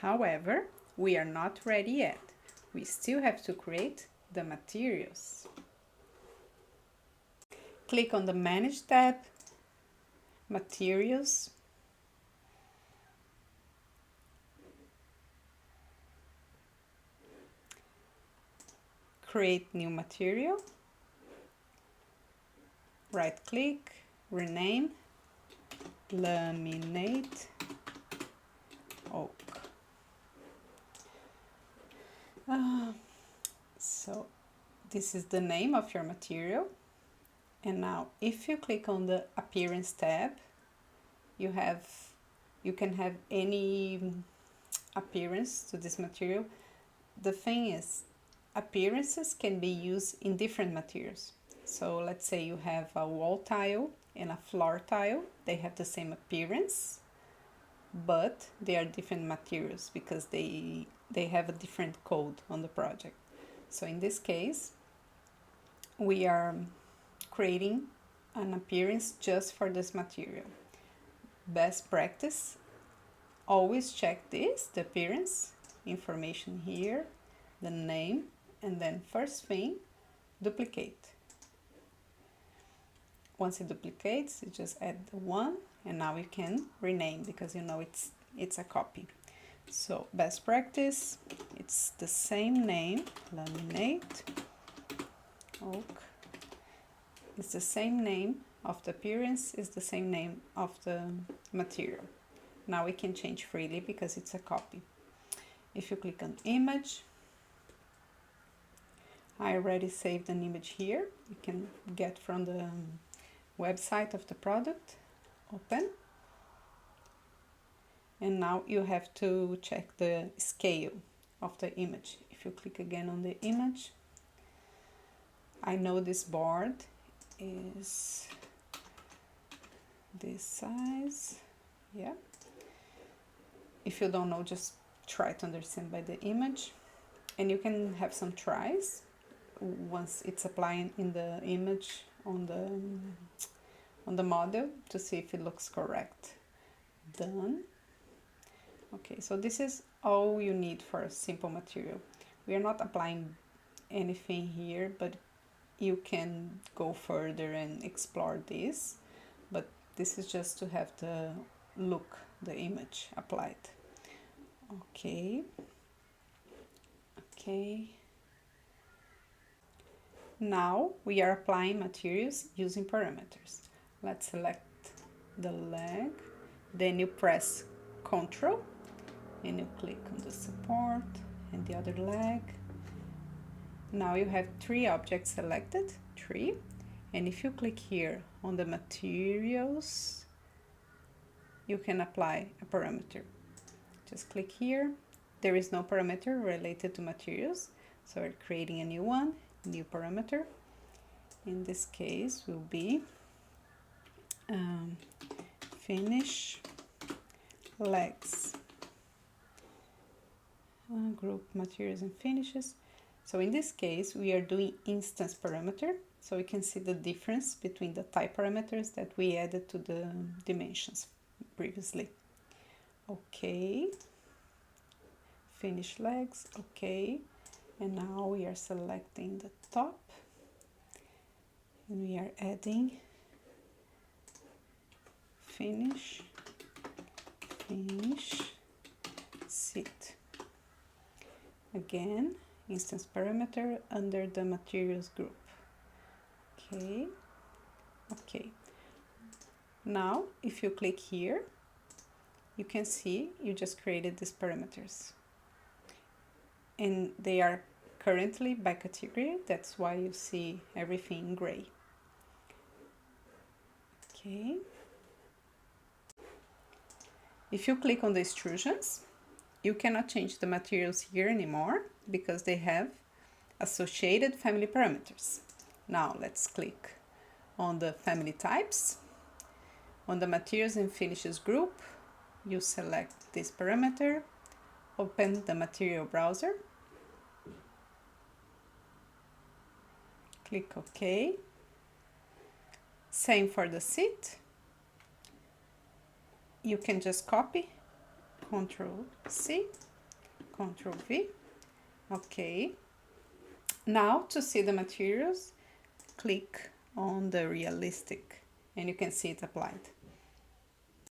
However, we are not ready yet. We still have to create the materials. Click on the Manage tab, Materials, create new material, right click, rename, laminate oak. So this is the name of your material. And now if you click on the Appearance tab, you can have any appearance to this material. The thing is, appearances can be used in different materials. So let's say you have a wall tile and a floor tile. They have the same appearance, but they are different materials because they have a different code on the project. So in this case, we are creating an appearance just for this material. Best practice, always check this, the appearance, information here, the name, and then first thing, duplicate. Once it duplicates, you just add the one, and now you can rename because you know it's a copy. So best practice, it's the same name, laminate oak. It's the same name of the appearance, is the same name of the material. Now we can change freely because it's a copy. If you click on image, I already saved an image here. You can get from the website of the product. Open. And now you have to check the scale of the image. If you click again on the image, I know this board is this size, yeah. If you don't know, just try to understand by the image, and you can have some tries once it's applying in the image on the model to see if it looks correct. Done. Okay, so this is all you need for a simple material. We are not applying anything here, but you can go further and explore this, but this is just to have the look, the image applied. Okay. Now we are applying materials using parameters. Let's select the leg, then you press Ctrl and you click on the support and the other leg. Now you have 3 objects selected, 3, and if you click here on the materials, you can apply a parameter. Just click here. There is no parameter related to materials, so we're creating a new one, new parameter. In this case will be finish legs, group materials and finishes. So in this case, we are doing instance parameter, so we can see the difference between the type parameters that we added to the dimensions previously. Okay, finish legs, okay, and now we are selecting the top, and we are adding finish seat. Again, instance parameter under the materials group. Okay. Now, if you click here, you can see you just created these parameters. And they are currently by category, that's why you see everything in gray. Okay. If you click on the extrusions, you cannot change the materials here anymore because they have associated family parameters. Now let's click on the family types. On the materials and finishes group, you select this parameter, open the material browser, click OK. Same for the seat. You can just copy Control C, Control V. Okay. Now to see the materials, click on the realistic and you can see it applied.